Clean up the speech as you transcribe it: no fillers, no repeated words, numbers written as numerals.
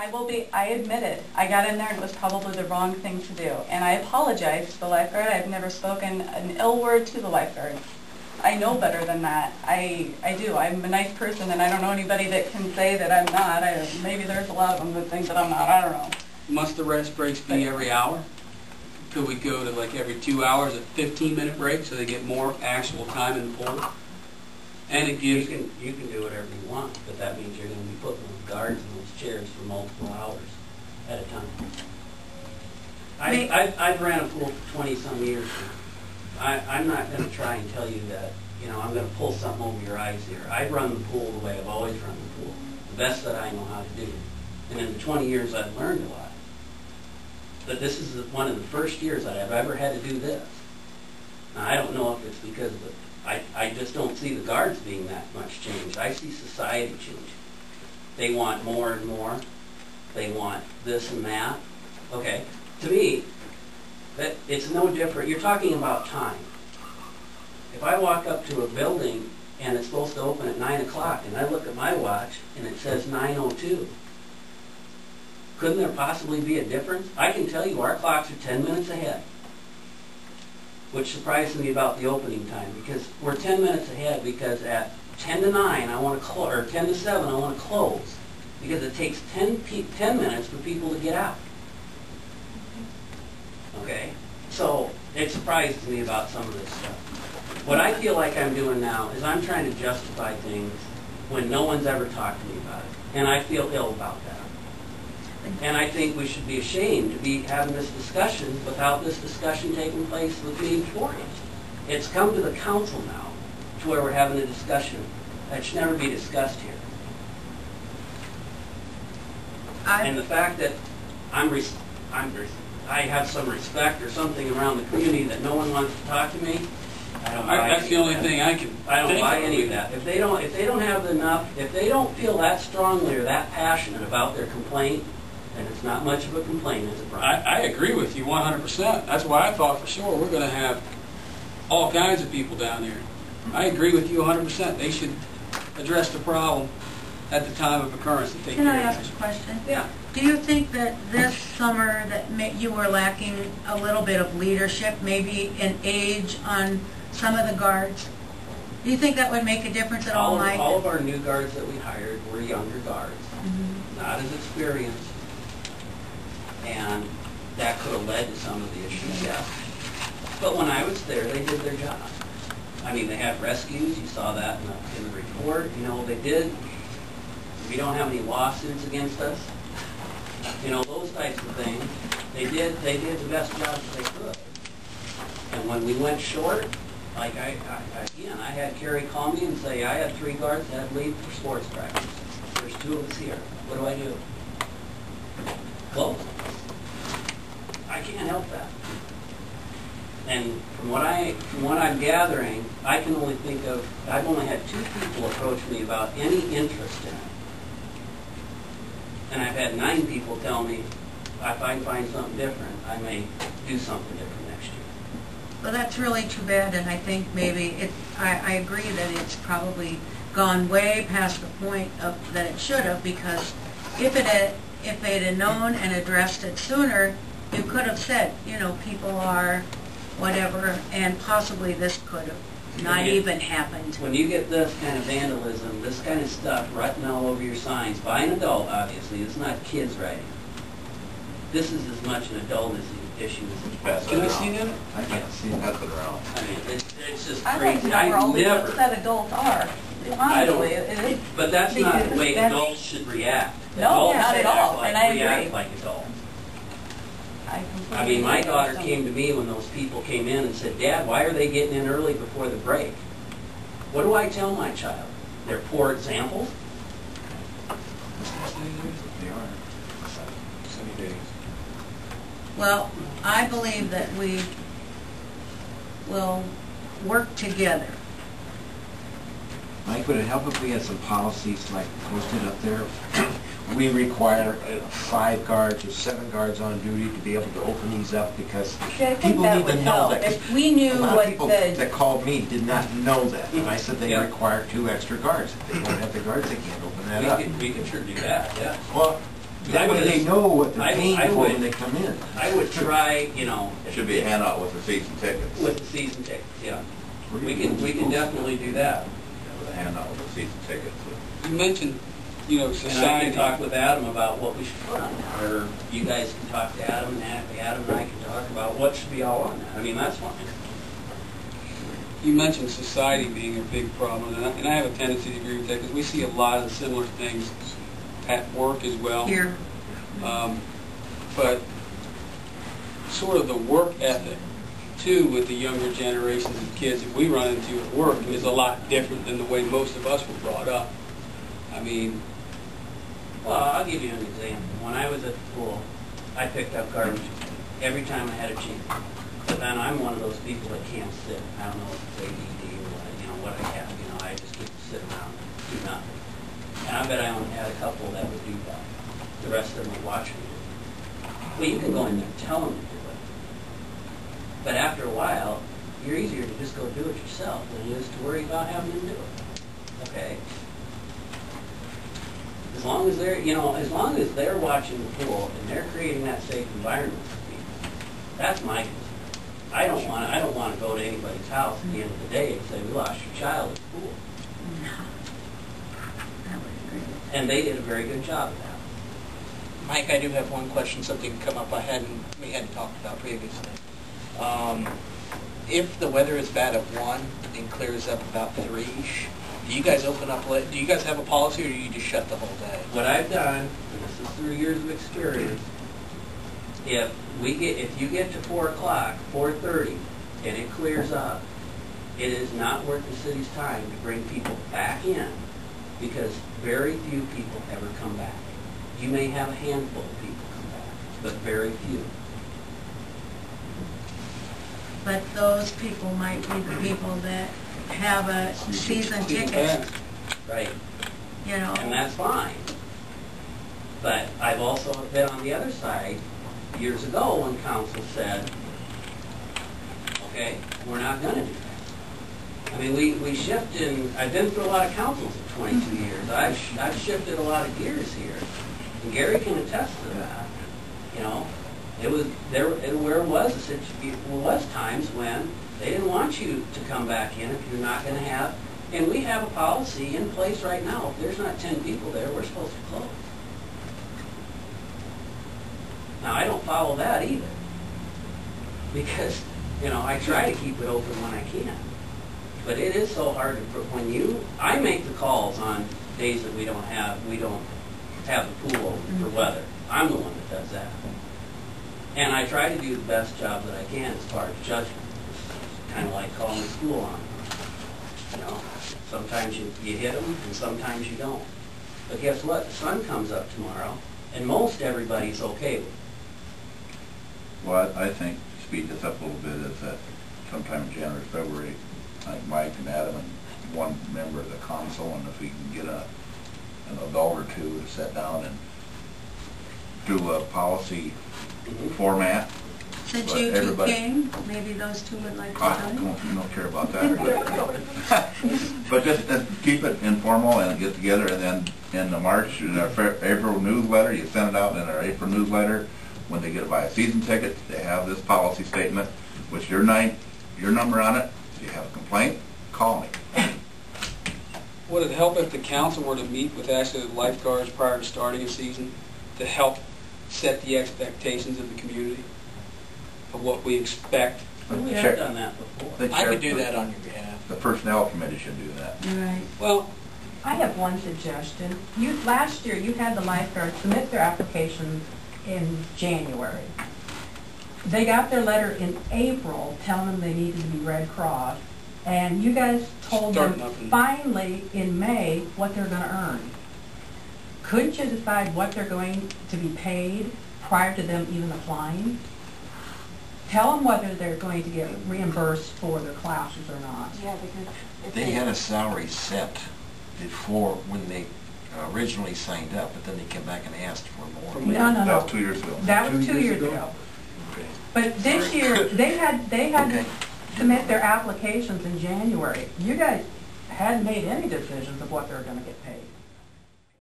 I admit it. I got in there and it was probably the wrong thing to do. And I apologize to the lifeguard. I've never spoken an ill word to the lifeguard. I know better than that. I do. I'm a nice person, and I don't know anybody that can say that I'm not. Maybe there's a lot of them that think that I'm not. I don't know. Must the rest breaks be every hour? Could we go to like every 2 hours, a 15-minute break, so they get more actual time in the pool? And it gives... You can do whatever you want, but that means you're going to be putting those guards in those chairs for multiple hours at a time. I've ran a pool for 20-some years now. I'm not going to try and tell you that, I'm going to pull something over your eyes here. I run the pool the way I've always run the pool, the best that I know how to do. And in the 20 years, I've learned a lot. But this is one of the first years that I've ever had to do this. Now, I don't know if it's because of I just don't see the guards being that much changed. I see society changing. They want more and more. They want this and that. Okay, to me, it's no different. You're talking about time. If I walk up to a building and it's supposed to open at 9 o'clock and I look at my watch and it says 9:02, couldn't there possibly be a difference? I can tell you our clocks are 10 minutes ahead, which surprised me about the opening time, because we're 10 minutes ahead because at 10 to 9 I want to close, or 10 to 7 I want to close, because it takes 10 minutes for people to get out. Okay? So it surprises me about some of this stuff. What I feel like I'm doing now is I'm trying to justify things when no one's ever talked to me about it. And I feel ill about that. And I think we should be ashamed to be having this discussion without this discussion taking place with me beforehand. It's come to the council now to where we're having a discussion that should never be discussed here. And the fact that I have some respect or something around the community that no one wants to talk to me, I don't buy That's the only thing I can I don't buy any of that. If they don't have enough, if they don't feel that strongly or that passionate about their complaint, then it's not much of a complaint, is it, Brian? I agree with you 100%. That's why I thought for sure we're going to have all kinds of people down there. I agree with you 100%. They should address the problem at the time of occurrence and take care of it. Can I ask a question? Yeah. Do you think that this summer that you were lacking a little bit of leadership, maybe an age on some of the guards? Do you think that would make a difference at all, Mike? All of our new guards that we hired were younger guards, not as experienced, and that could have led to some of the issues, yeah. But when I was there, they did their job. I mean, they had rescues. You saw that in the report. They did. We don't have any lawsuits against us. Those types of things. They did the best job that they could. And when we went short, like I had Kerry call me and say, I had 3 guards that had to leave for sports practice. There's 2 of us here. What do? Close. I can't help that. And from what I'm gathering, I can only think of, I've only had 2 people approach me about any interest in it. And I've had 9 people tell me, if I find something different, I may do something different next year. Well, that's really too bad, and I think maybe I agree that it's probably gone way past the point that it should have, because if they'd have known and addressed it sooner, you could have said, people are whatever, and possibly this could have not even happened. When you get this kind of vandalism, this kind of stuff written all over your signs, by an adult, obviously, it's not kids writing. This is as much an adult issue as Can we see that? I can't see nothing wrong. I mean, it's just I crazy. like to know where all the upset adults are. Honestly, it is. But that's not the way adults should react. No, Adults not should at all, act like, and I react agree. like adults. I mean, my daughter came to me when those people came in and said, Dad, why are they getting in early before the break? What do I tell my child? They're poor examples? They are. 70 days. Well, I believe that we will work together. Mike, would it help if we had some policies like posted up there? We require 5 guards or 7 guards on duty to be able to open these up, because people need to know that. If we knew a lot what of people the... that called me did not know that, and I said they require 2 extra guards. If they don't have the guards, they can't open that up. We could sure do that, yeah. Well, That way they know what they're I paying for would- when they come in. I would try, you know. It should be a handout with the season tickets. With the season tickets, yeah. We can definitely do that. With a handout with the season tickets. You mentioned, you know, And I society. can talk with Adam about what we should put on that, or you guys can talk to Adam, and Adam and I can talk about what should be all on that. I mean, that's fine. You mentioned society being a big problem, and I have a tendency to agree with that because we see a lot of similar things at work as well. Here, But sort of the work ethic, too, with the younger generations of kids that we run into at work is a lot different than the way most of us were brought up. I mean, Well, I'll give you an example. When I was at the pool, I picked up garbage every time I had a chance. But then I'm one of those people that can't sit. I don't know if it's ADD or what, you know, what I have. You know, I just get to sit around and do nothing. And I bet I only had a couple that would do that. The rest of them would watch me do it. Well, you can go in there and tell them to do it. But after a while, you're easier to just go do it yourself than it is to worry about having them do it. Okay? As long as they're, you know, as long as they're watching the pool and they're creating that safe environment for people, that's my concern. I don't want to go to anybody's house at the end of the day and say, we lost your child at the pool. I would agree. And they did a very good job of that. Mike, I do have one question, something come up we hadn't talked about previously. If the weather is bad at 1 and clears up about 3, do you guys open up late? Do you guys have a policy, or do you just shut the whole day? What I've done, and this is through years of experience, if you get to 4 o'clock, 4:30, and it clears up, it is not worth the city's time to bring people back in, because very few people ever come back. You may have a handful of people come back, but very few. But those people might be the people that have a season ticket, Right. you know. And that's fine. But I've also been on the other side years ago when council said, okay, we're not going to do that. I mean, we shift in, I've been through a lot of councils in 22 years. I've shifted a lot of gears here. And Gary can attest to that. You know, there was times when they didn't want you to come back in if you're not going to have, and we have a policy in place right now. If there's not 10 people there, we're supposed to close. Now, I don't follow that either, because, you know, I try to keep it open when I can. But it is so hard to, I make the calls on days that we don't have the pool open for weather. I'm the one that does that. And I try to do the best job that I can as far as judgment. It's kind of like calling the school on. You know, sometimes you hit them and sometimes you don't. But guess what? The sun comes up tomorrow and most everybody's okay with it. Well, I think to speed this up a little bit is that sometime in January, February, I think Mike and Adam and one member of the council, and if we can get an adult or two to sit down and do a policy format. Since But you two everybody- came, maybe those two would like to I join? don't care about that. But just keep it informal and get together, and then in the March, in our April newsletter, you send it out in our April newsletter. When they get to buy a season ticket, they have this policy statement with your number on it. If you have a complaint, call me. would it help if the council were to meet with actually the lifeguards prior to starting a season to help set the expectations of the community of what we expect? We have done that before. I could do that on your behalf. The personnel committee should do that. Right. Well, I have one suggestion. Last year, you had the lifeguards submit their applications in January. They got their letter in April telling them they needed to be Red Cross, and you guys told them Starting up in- finally in May what they're going to earn. Couldn't you decide what they're going to be paid prior to them even applying? Tell them whether they're going to get reimbursed for their classes or not. Yeah, because if They had a salary set before when they originally signed up, but then they came back and asked for more. No, no, That no. was 2 years ago. That was 2 years ago. Okay. But this year, they had Okay. to submit their applications in January. You guys hadn't made any decisions of what they're going to get paid.